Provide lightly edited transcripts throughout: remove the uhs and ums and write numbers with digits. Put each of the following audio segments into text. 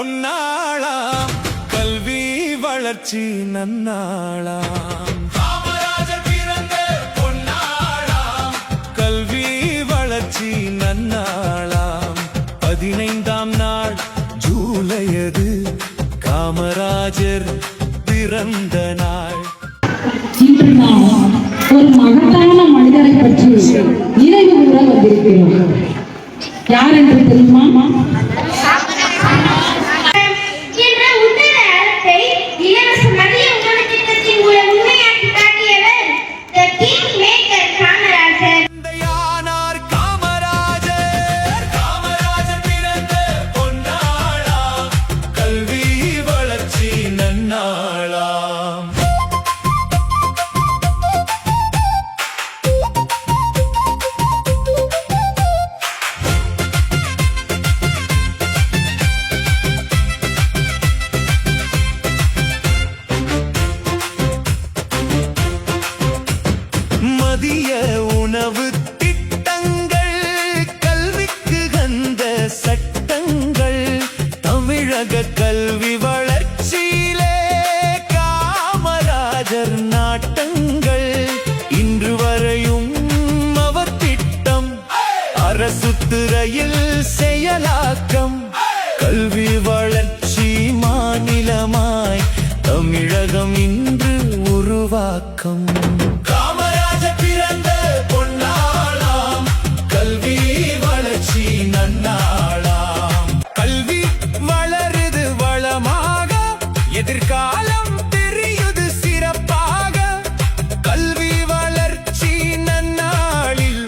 பொன்னாளாம் கல்வி வளர்ச்சி நன்னாளாம் காமராஜர் பிறந்த பொன்னாளாம் கல்வி வளர்ச்சி நன்னாளாம் 15ஆம் நாள் ஜூலையது காமராஜர் பிறந்த நாள். இன்று நாம் ஒரு மகத்தான மனிதரை பற்றி நினைவு கூற வந்திருக்கிறோம். யார் என்று தெரியுமா? மதிய உணவு திட்டங்கள் கல்விக்கு கந்த சட்டங்கள் தமிழக கல்வி வளர்ச்சியிலே காமராஜர் நாட்டங்கள் இன்று வரையும் அவர் திட்டம் அரசு துறையில் செயலாக்கம் கல்வி வளர்ச்சி மாநிலமாய் தமிழகம் இன்று உருவாக்கம். எதிர்காலம் தெரியுது சிறப்பாக கல்வி வளர்ச்சி நன்னாளில்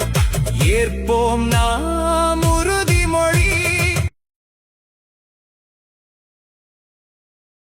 ஏற்போம்.